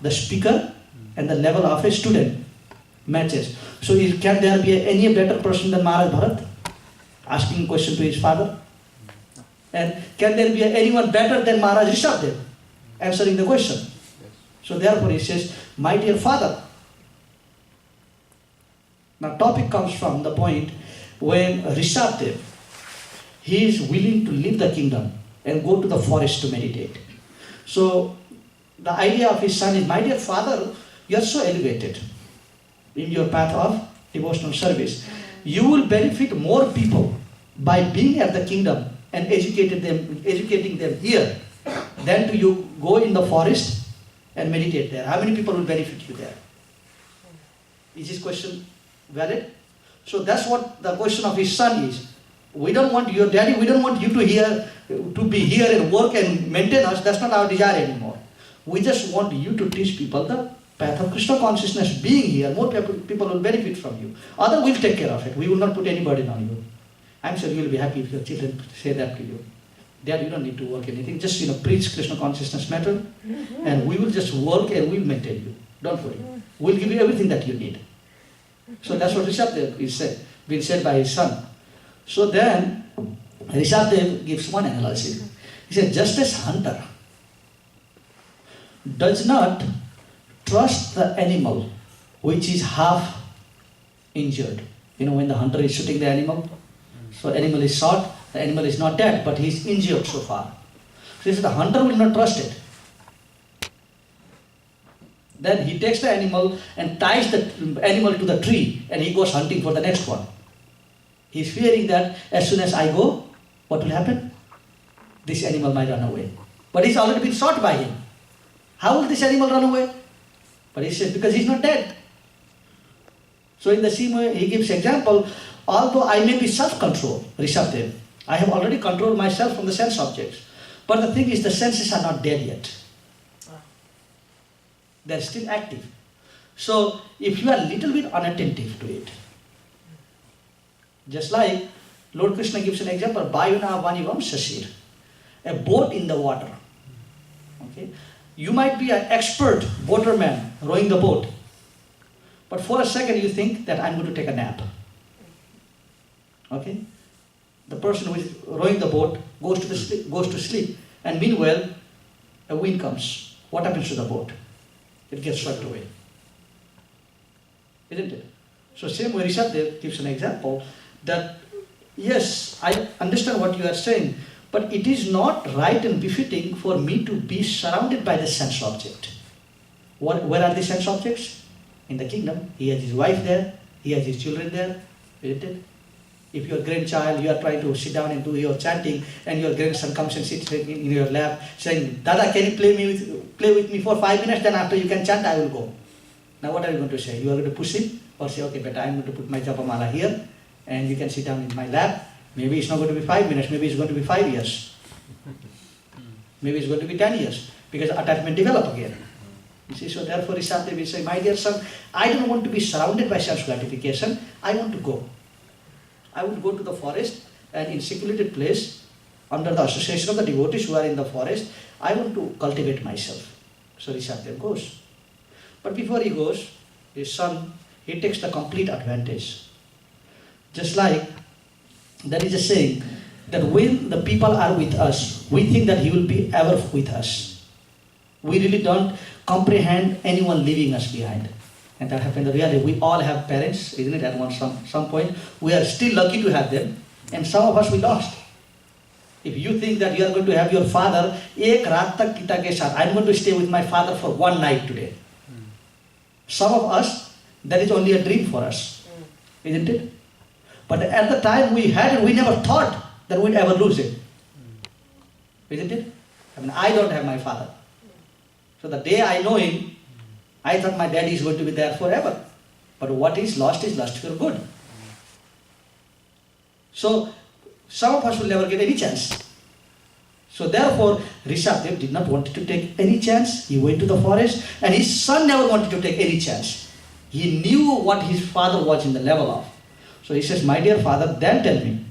the speaker and the level of a student matches. So can there be any better person than Maharaj Bharat? Asking a question to his father. And can there be anyone better than Maharaj Rishabdev? Answering the question. So therefore he says, my dear father. Now topic comes from the point when Rishabdev, he is willing to leave the kingdom and go to the forest to meditate. So the idea of his son is, my dear father, you are so elevated in your path of devotional service. You will benefit more people by being at the kingdom and educating them here than to you go in the forest and meditate there. How many people will benefit you there? Is this question valid? So that's what the question of his son is. We don't want your daddy, we don't want you to be here and work and maintain us. That's not our desire anymore. We just want you to teach people the path of Krishna consciousness. Being here, more people will benefit from you. Other will take care of it. We will not put any burden on you. I'm sure you will be happy if your children say that to you. Dad, you don't need to work anything. Just preach Krishna consciousness matter, and we will just work and we will maintain you. Don't worry. We'll give you everything that you need. So that's what Rishabdev is been said by his son. So then Rishabdev gives one analysis. He said, just as hunter does not trust the animal which is half injured. When the hunter is shooting the animal, so animal is shot, the animal is not dead, but he is injured so far. So he said, the hunter will not trust it. Then he takes the animal and ties the animal to the tree and he goes hunting for the next one. He is fearing that as soon as I go, what will happen? This animal might run away. But he's already been shot by him. How will this animal run away? But he says, because he's not dead. So in the same way, he gives example, although I may be self-controlled, Rishabdev, I have already controlled myself from the sense objects. But the thing is, the senses are not dead yet. They're still active. So if you are a little bit unattentive to it, just like Lord Krishna gives an example, Bayuna Vanivam Shashir, a boat in the water. Okay? You might be an expert boaterman rowing the boat, but for a second you think that I'm going to take a nap. Okay? The person who is rowing the boat goes to sleep, and meanwhile a wind comes. What happens to the boat? It gets swept away. Isn't it? So same way Rishabdev gives an example that, yes, I understand what you are saying, but it is not right and befitting for me to be surrounded by the sense object. Where are the sense objects? In the kingdom. He has his wife there, he has his children there, isn't it? If your grandchild, you are trying to sit down and do your chanting, and your grandson comes and sits in your lap saying, Dada, can you play with me for 5 minutes, then after you can chant, I will go. Now what are you going to say? You are going to push him or say, okay, but I am going to put my japamala here and you can sit down in my lap. Maybe it's not going to be 5 minutes, maybe it's going to be 5 years. Maybe it's going to be 10 years because attachment develop again. You see, so therefore Rishabdev will say, my dear son, I don't want to be surrounded by sense gratification. I want to go. I would go to the forest and in secluded place, under the association of the devotees who are in the forest, I want to cultivate myself. So Rishabdev goes. But before he goes, his son, he takes the complete advantage. Just like, there is a saying, that when the people are with us, we think that he will be ever with us. We really don't comprehend anyone leaving us behind. And that happened really. We all have parents, isn't it, at some point. We are still lucky to have them. And some of us we lost. If you think that you are going to have your father, ek raat tak kita ke saath, I'm going to stay with my father for one night today. Some of us, that is only a dream for us. Isn't it? But at the time we had it, we never thought that we'd ever lose it. Isn't it? I don't have my father. So the day I know him, I thought my daddy is going to be there forever. But what is lost for good. So some of us will never get any chance. So therefore, Rishabdev did not want to take any chance. He went to the forest, and his son never wanted to take any chance. He knew what his father was in the level of. So he says, my dear father, then tell me,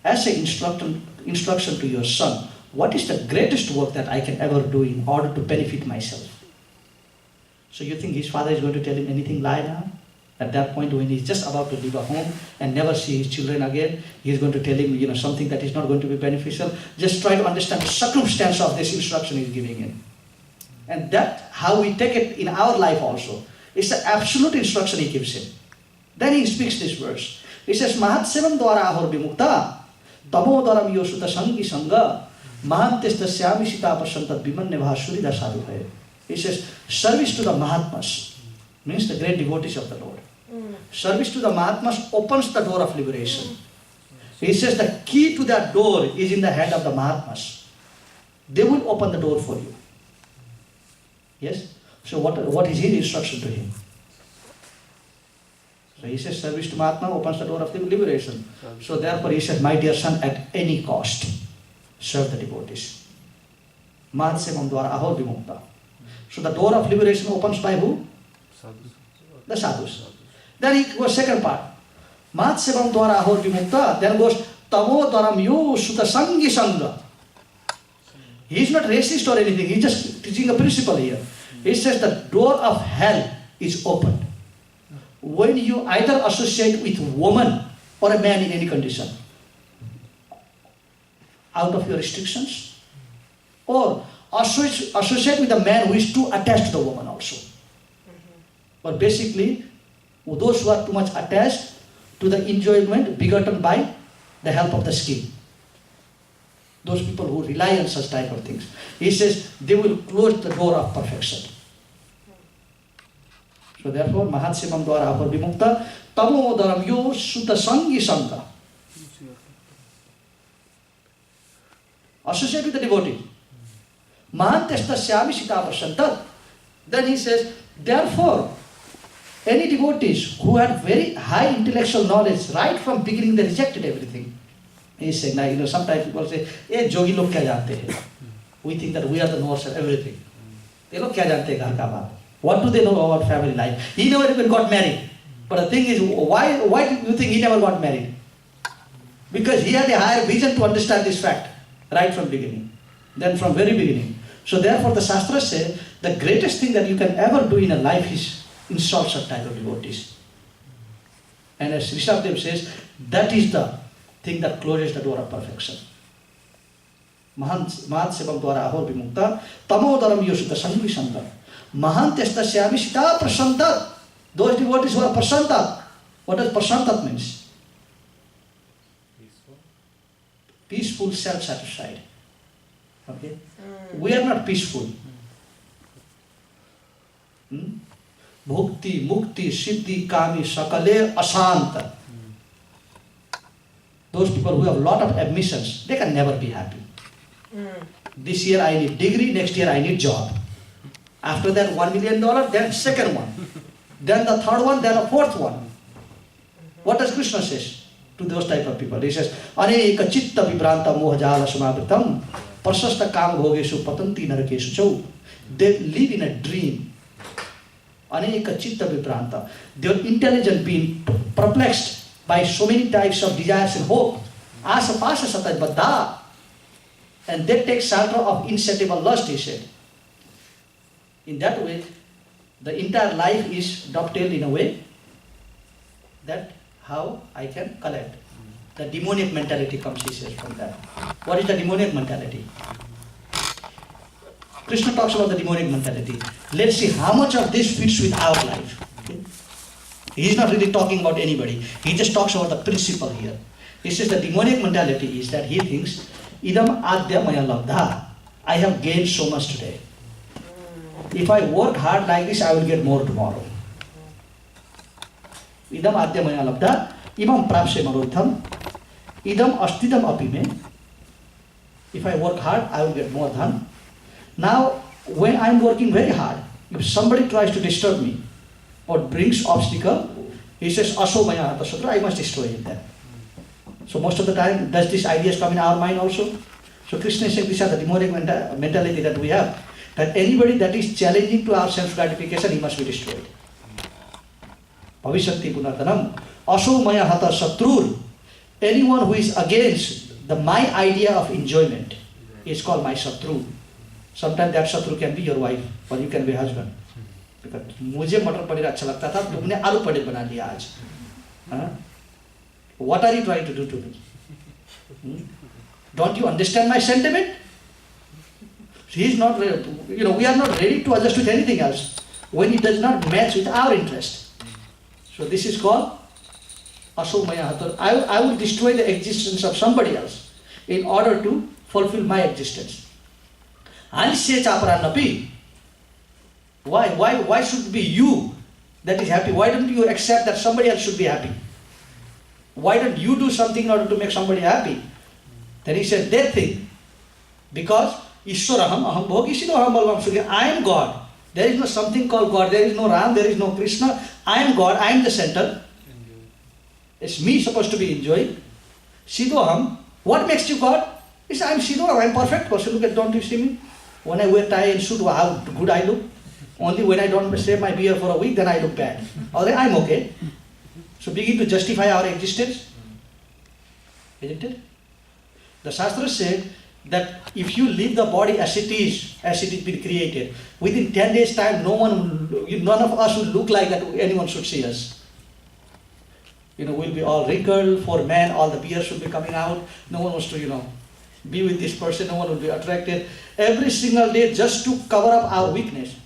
as an instruction to your son, what is the greatest work that I can ever do in order to benefit myself? So you think his father is going to tell him anything lie now? At that point when he's just about to leave a home and never see his children again, he's going to tell him, something that is not going to be beneficial. Just try to understand the circumstance of this instruction he's giving him. And that's how we take it in our life also. It's the absolute instruction he gives him. Then he speaks this verse. He says, Mahat sevam dwara ahor vimukta, tamo dwaram yosuta sangi sanga, mahantes tasyami sita prasantat bimanye bhasuri dasadu hai. He says, service to the Mahatmas, means the great devotees of the Lord. Service to the Mahatmas opens the door of liberation. He says the key to that door is in the hand of the Mahatmas. They will open the door for you. Yes? So what is his instruction to him? So he says service to Mahatma opens the door of liberation. So therefore he says, my dear son, at any cost, serve the devotees. Mahat sevam dwara ahor vimukta. So the door of liberation opens by who? The sadhus. Then he goes second part. Mahat sevam dwara ahor vimukta. Then goes tamo dwaram yo sutta sangi sangha. He is not racist or anything. He is just teaching a principle here. He says the door of hell is opened when you either associate with woman or a man in any condition out of your restrictions, or associate with a man who is too attached to the woman also. But basically, those who are too much attached to the enjoyment begotten by the help of the skin. Those people who rely on such type of things. He says they will close the door of perfection. So therefore, Mahat sevam dwara ahor vimukta, tamo dharam yo sutta sangi sangha. Associate with the devotee. Mahantes tasyami sita prasantat. Then he says, therefore, any devotees who had very high intellectual knowledge, right from beginning they rejected everything. He is saying, now, sometimes people say, "Hey, jogi log kya jante hai?" We think that we are the knowers of everything. They log kya jante hai ghar ka baat? What do they know about family life? He never even got married. But the thing is, why do you think he never got married? Because he had a higher vision to understand this fact, right from beginning, then from very beginning. So therefore the Shastras say, the greatest thing that you can ever do in a life is insult such type of devotees. And as Rishabdev says, that is the thing that closes the door of perfection. Mahat sevam dwara ahor vimukta, tamo dharam yosuta sangi sangha. Mahantes tasyami sita prasantat. Those devotees who are prasantat. What does prasantat means? Peaceful, self-satisfied. Okay? We are not peaceful. Bhukti, mukti, siddhi, kami, sakale, asanta. Those people who have a lot of ambitions, they can never be happy. This year I need degree, next year I need job. After that $1 million, then second one. Then the third one, then a fourth one. What does Krishna says to those type of people? He says, Aneka chitta vibranta mohajala samavritam prasasta kam bhogeshu patanti narakeshu chau. They live in a dream. Aneka chitta vibranta. They are intelligent being perplexed by so many types of desires and hope. Asa pasa sataj baddha. And they take shelter of insatiable lust, he said. In that way, the entire life is dovetailed in a way that how I can collect. The demoniac mentality comes, he says, from that. What is the demoniac mentality? Krishna talks about the demoniac mentality. Let's see how much of this fits with our life. Okay? He is not really talking about anybody. He just talks about the principle here. He says the demoniac mentality is that he thinks, idam adya maya labdha. I have gained so much today. If I work hard like this, I will get more tomorrow. Idam adya maya labdha. Imam prapse marodham. Idam astidam api me. If I work hard, I will get more dhan. Now, when I am working very hard, if somebody tries to disturb me or brings obstacle, he says, aso maya hata sutra, I must destroy him then. So most of the time, does these ideas come in our mind also? So Krishna is saying these are the demonic mentality that we have. That anybody that is challenging to our self-gratification, he must be destroyed. Bhavishanti punartanam. Aso maya hata satrur. Anyone who is against my idea of enjoyment is called my satru. Sometimes that satru can be your wife or you can be husband. मुझे मटर पनीर अच्छा लगता था, तुमने आलू पनीर बना लिया आज. What are you trying to do to me? Don't you understand my sentiment? He's not, we are not ready to adjust with anything else when it does not match with our interest. So this is called asomaya hatar. I will destroy the existence of somebody else in order to fulfill my existence. Why should it be you that is happy? Why don't you accept that somebody else should be happy? Why don't you do something in order to make somebody happy? Then he said, that thing, because Ishwaraham, Aham Bhogishido Aham Balvam Sugya, I am God. There is no something called God. There is no Ram, there is no Krishna. I am God, I am the center. It's me supposed to be enjoying. Sidoham, what makes you God? He said, I am Sidoham, I am perfect person. Look at, don't you see me? When I wear tie and suit, how good I look. Only when I don't shave my beard for a week, then I look bad. Or I am okay. So begin to justify our existence. Isn't it? The Shastra said that if you leave the body as it is been created, within 10 days time, none of us will look like that anyone should see us. We'll be all wrinkled, for men, all the beard should be coming out. No one wants to, be with this person, no one will be attracted. Every single day, just to cover up our weakness,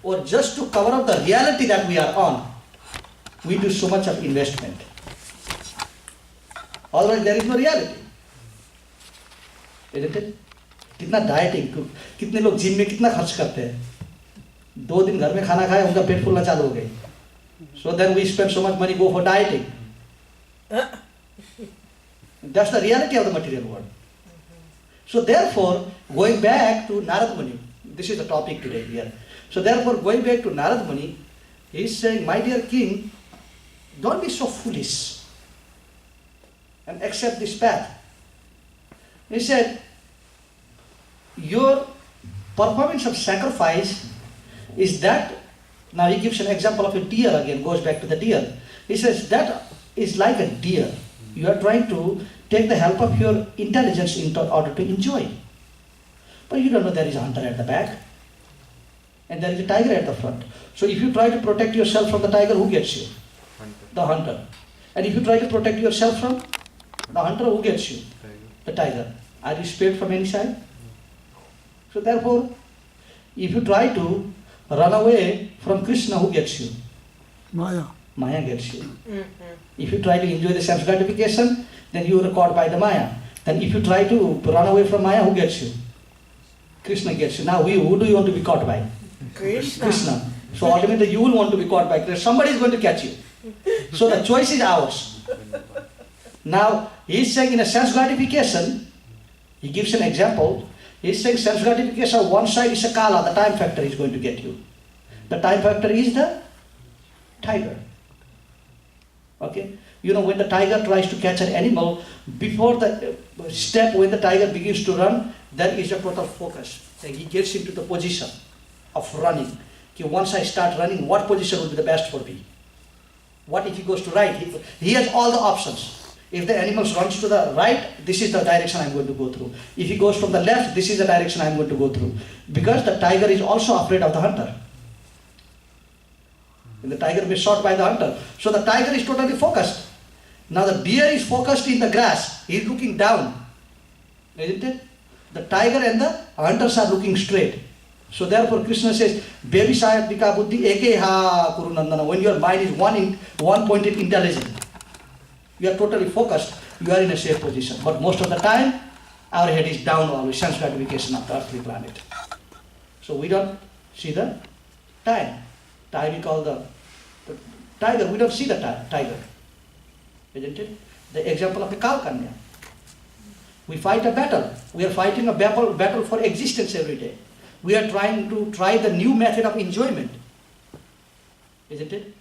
or just to cover up the reality that we are on, we do so much of investment. Otherwise, there is no reality. Isn't it? कितना dieting, कितने लोग gym में कितना खर्च करते हैं, 2 दिन घर में खाना खाए उनका पेट फूलना चालू हो गई. So then we spend so much money go for dieting. That's the reality of the material world. So therefore, going back to Narad Muni, this is the topic today here. So therefore, going back to Narad Muni, he is saying, my dear king, don't be so foolish and accept this path. He said, your performance of sacrifice is that, now he gives an example of a deer again, goes back to the deer. He says, that is like a deer. You are trying to take the help of your intelligence in order to enjoy. But you don't know there is a hunter at the back, and there is a tiger at the front. So if you try to protect yourself from the tiger, who gets you? The hunter. And if you try to protect yourself from the hunter, who gets you? The tiger. Are you spared from any side? So therefore, if you try to run away from Krishna, who gets you? Maya. Maya gets you. If you try to enjoy the sense gratification, then you are caught by the Maya. Then if you try to run away from Maya, who gets you? Krishna gets you. Now who do you want to be caught by? Krishna. So ultimately you will want to be caught by Krishna. Somebody is going to catch you. So the choice is ours. Now he is saying in a sense gratification, he gives an example. He is saying sense gratification, one side is a kala, the time factor is going to get you. The time factor is the tiger. Okay? When the tiger tries to catch an animal, before the step when the tiger begins to run, there is a total focus. And he gets into the position of running. Okay, once I start running, what position will be the best for me? What if he goes to right? He has all the options. If the animal runs to the right, this is the direction I'm going to go through. If he goes from the left, this is the direction I'm going to go through. Because the tiger is also afraid of the hunter. And the tiger will be shot by the hunter. So the tiger is totally focused. Now the deer is focused in the grass. He is looking down. Isn't it? The tiger and the hunters are looking straight. So therefore Krishna says, Baby Sayat Vika Buddhi Eke Ha Kuru Nandana. When your mind is one-pointed intelligent, you are totally focused, you are in a safe position. But most of the time, our head is down always, sense gratification of the earthly planet. So we don't see the time. Time we call the tiger, we don't see the tiger. Isn't it? The example of a cow kanya. We fight a battle. We are fighting a battle for existence every day. We are trying to try the new method of enjoyment. Isn't it?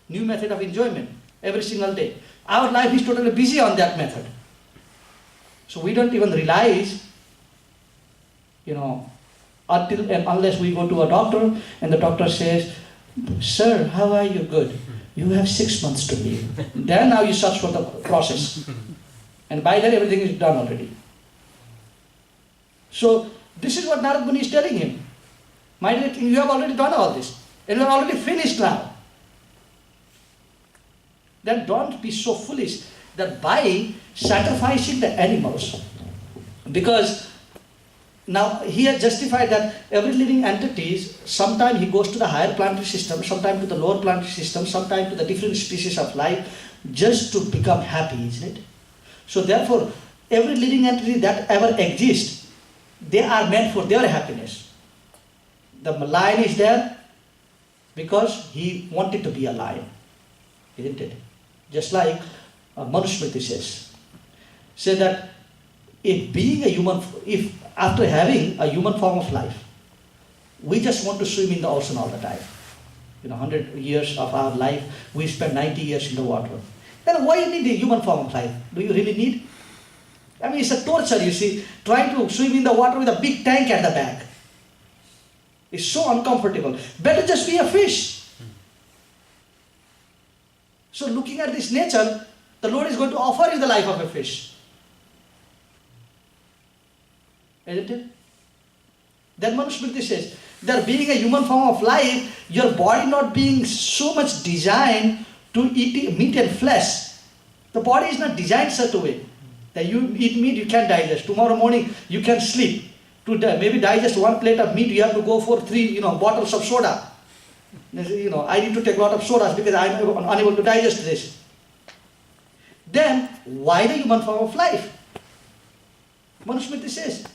New method of enjoyment every single day. Our life is totally busy on that method. So we don't even realize, until and unless we go to a doctor and the doctor says, Sir, how are you? Good. You have 6 months to live. Then now you search for the process. And by then everything is done already. So this is what Narad Muni is telling him. My dear king, you have already done all this. and you are already finished now. Then don't be so foolish that by sacrificing the animals, because now he has justified that every living entity, sometime he goes to the higher planetary system, sometime to the lower planetary system, sometime to the different species of life, just to become happy, isn't it? So therefore, every living entity that ever exists, they are meant for their happiness. The lion is there because he wanted to be a lion, isn't it? Just like Manusmriti says that if being a human, if after having a human form of life, we just want to swim in the ocean all the time. 100 years of our life, we spend 90 years in the water. Then why you need a human form of life? Do you really need? I mean, it's a torture, you see, trying to swim in the water with a big tank at the back. It's so uncomfortable. Better just be a fish. So looking at this nature, the Lord is going to offer you the life of a fish. Isn't it? Then Manusmriti says, there being a human form of life, your body not being so much designed to eat meat and flesh. The body is not designed such a way that you eat meat, you can digest. Tomorrow morning, you can sleep. To maybe digest one plate of meat, you have to go for 3 bottles of soda. I need to take a lot of sodas because I am unable to digest this. Then, why the human form of life? Manusmriti says,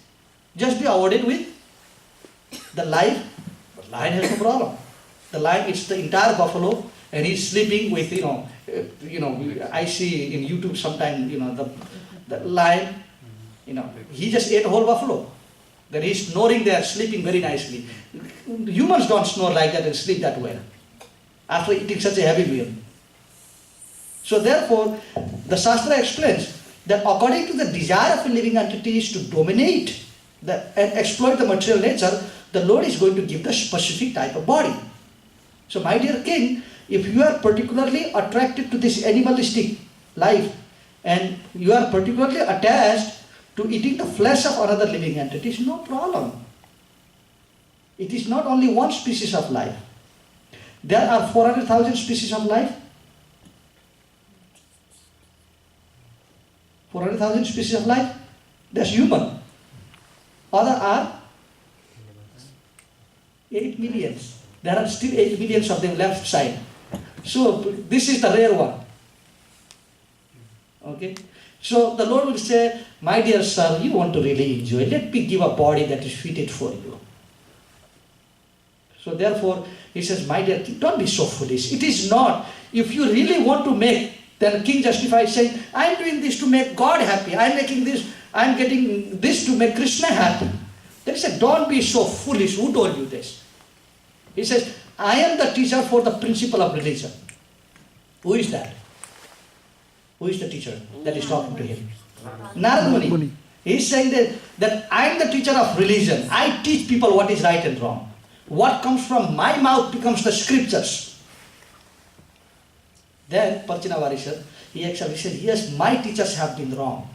just be awarded with the life. But lion has no problem. The lion eats the entire buffalo and he's sleeping with, I see in YouTube sometimes, the lion, he just ate a whole buffalo. Then he's snoring there, sleeping very nicely. Humans don't snore like that and sleep that well after eating such a heavy meal. So therefore, the Shastra explains that according to the desire of a living entity is to dominate and exploit the material nature, the Lord is going to give the specific type of body. So my dear king, if you are particularly attracted to this animalistic life and you are particularly attached to eating the flesh of another living entity, is no problem. It is not only one species of life. There are 400,000 species of life. 400,000 species of life. That's human. Other are 8 millions. There are still 8 millions of them left side. So this is the rare one. Okay. So the Lord will say, my dear sir, you want to really enjoy. Let me give a body that is fitted for you. So therefore, he says, my dear king, don't be so foolish. It is not. If you really want to make, then king justifies saying, I am doing this to make God happy. I am making this, I am getting this to make Krishna happy. Then he said, don't be so foolish. Who told you this? He says, I am the teacher for the principle of religion. Who is that? Who is the teacher that is talking to him? Narada Muni. He is saying that I am the teacher of religion. I teach people what is right and wrong. What comes from my mouth becomes the scriptures. Then Parchinavari said, he actually said, yes, my teachers have been wrong.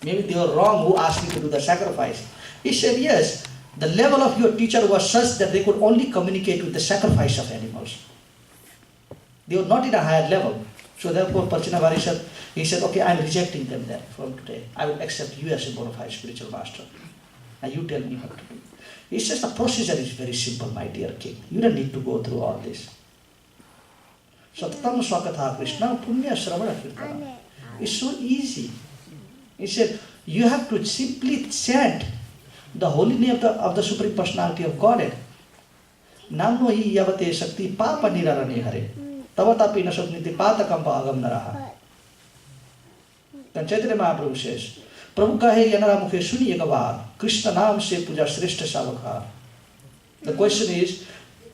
Maybe they were wrong who asked me to do the sacrifice. He said, yes, the level of your teacher was such that they could only communicate with the sacrifice of animals. They were not in a higher level. So therefore Parchinavari said, he said, okay, I am rejecting them then from today. I will accept you as a bona fide spiritual master. Now you tell me what to do. He says the procedure is very simple, my dear king. You don't need to go through all this. Satam Swakatha Krishna Punya Shravana Kirtana. It's so easy. He said, you have to simply chant the holy name of the Supreme Personality of Godhead. Namno hi yavate shakti papa nirarane hare. Tavatapi nasabniti patakampa agam naraha. Then Chaitanya Mahaprabhu says, Prabhu kahe yanara mukhe suni ek baar, Krishna naam se puja shreshta savakar. The question is,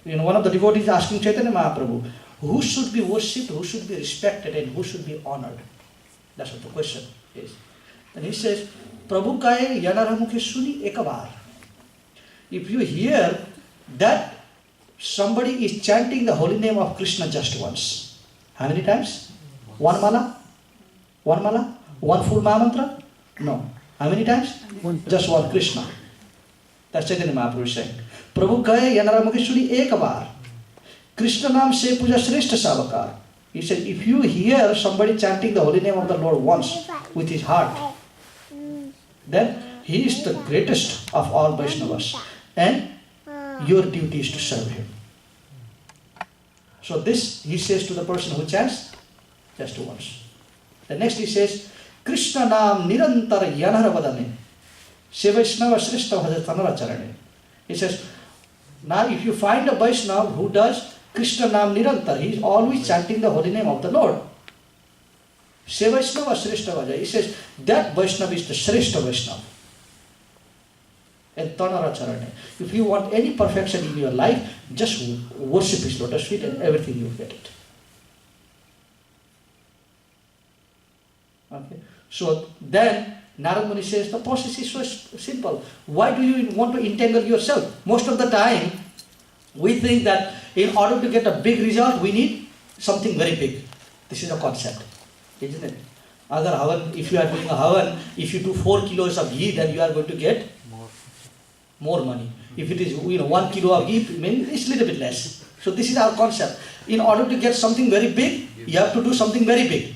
one of the devotees asking Chaitanya Mahaprabhu, who should be worshipped, who should be respected, and who should be honored? That's what the question is. And he says, Prabhu kahe yanara mukhe suni ek baar. If you hear that somebody is chanting the holy name of Krishna just once, how many times? One mala? One mala? One full Mahamantra? No. How many times? Just one Krishna. That's Chaitanya Mahaprabhu saying. Prabhu kahe yanara mukhe suni ek baar. Krishna Nam Se Puja Shrestha Savakar. He said, if you hear somebody chanting the holy name of the Lord once with his heart, then he is the greatest of all Vaishnavas. And your duty is to serve him. So this he says to the person who chants just once. The next he says, Krishna Nam Nirantar Yanara Vadane Se Vaishnava Shrestha Bhajatanara Charane. He says, now if you find a Vaishnava who does Krishna Nam Nirantar, he is always chanting the holy name of the Lord. Se Vaishnava Shrestha Bhaja. He says, that Vaishnava is the Shrestha Vaishnava. And Tanara Charane. If you want any perfection in your life, just worship his lotus feet and everything you get it. Okay. So then Narad Muni says the process is so simple. Why do you want to entangle yourself? Most of the time we think that in order to get a big result we need something very big. This is a concept, isn't it? Other havan, if you are doing a havan, if you do 4 kilos of ghee, then you are going to get more money. If it is 1 kilo of ghee, it's a little bit less. So this is our concept. In order to get something very big, you have to do something very big.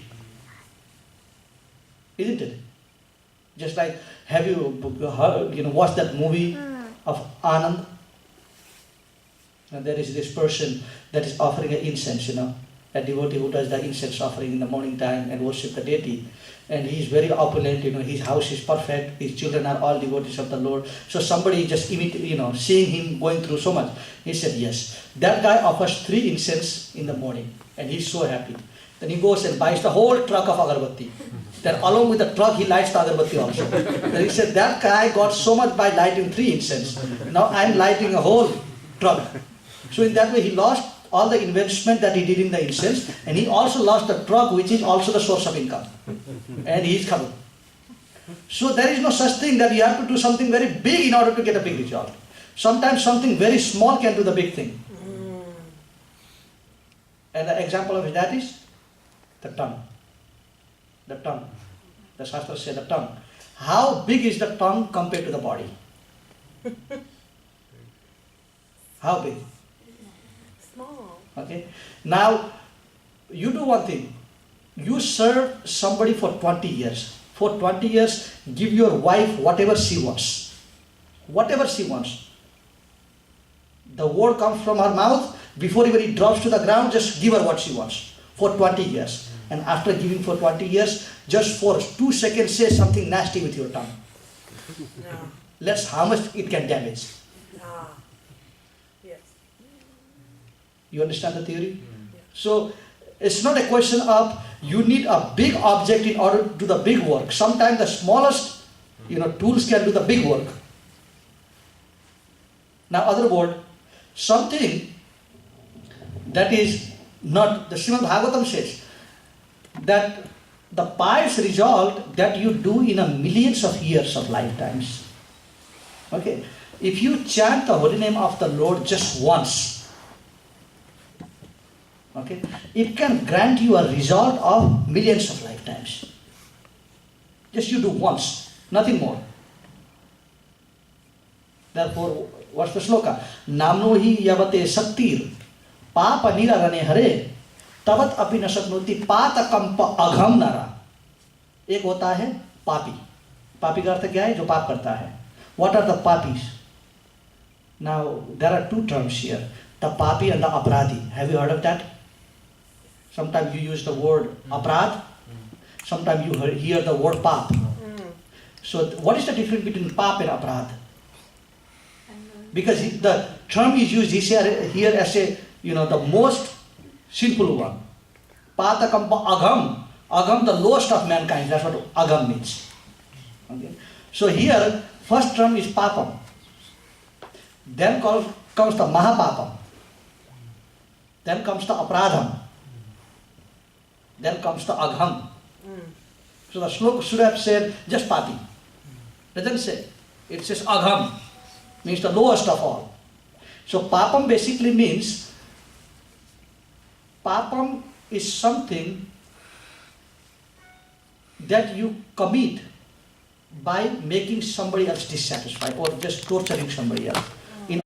Isn't it? Just like, have you watched that movie of Anand? And there is this person that is offering an incense, a devotee who does the incense offering in the morning time and worship the deity. And he is very opulent, his house is perfect, his children are all devotees of the Lord. So somebody just seeing him going through so much, he said, yes, that guy offers 3 incense in the morning and he's so happy. Then he goes and buys the whole truck of agarbatti. Then along with the truck, he lights the agarbatti also. Then he said, that guy got so much by lighting 3 incense. Now I'm lighting a whole truck. So in that way, he lost all the investment that he did in the incense, and he also lost the truck, which is also the source of income. And he is covered. So there is no such thing that you have to do something very big in order to get a big result. Sometimes something very small can do the big thing. And the example of that is the tongue. The tongue. The Shastra says the tongue. How big is the tongue compared to the body? How big? Small. Okay. Now, you do one thing. You serve somebody for 20 years. For 20 years, give your wife whatever she wants. Whatever she wants. The word comes from her mouth. Before even it drops to the ground, just give her what she wants. For 20 years. And after giving for 20 years, just for 2 seconds, say something nasty with your tongue. No. Let's how much it can damage. Ah. Yes. You understand the theory? Yeah. So, it's not a question of you need a big object in order to do the big work. Sometimes the smallest tools can do the big work. Now, other word, something that is not, the Srimad Bhagavatam says that the pious result that you do in a millions of years of lifetimes. Okay, if you chant the holy name of the Lord just once, okay, it can grant you a result of millions of lifetimes. Just you do once, nothing more. Therefore, what's the sloka? Namno hi yavate saktir papa nirarane hare tavat api nasaknoti pata kampa agham nara. एक होता है पापी. पापी का अर्थ क्या है? जो पाप करता है. What are the papis? Now, there are 2 terms here. The papi and the aparadhi. Have you heard of that? Sometimes you use the word aparad. Sometimes you hear the word pap. So, what is the difference between pap and aparad? Because the term is used here as a, the most sinful one. Patakampa agham. Agham, the lowest of mankind. That's what agham means. Okay. So here, first term is papam. Then comes the mahapapam. Then comes the apradham. Then comes the agham. So the sloka should have said just papi. It doesn't say. It says agham. Means the lowest of all. So papam basically means, papam is something that you commit by making somebody else dissatisfied or just torturing somebody else.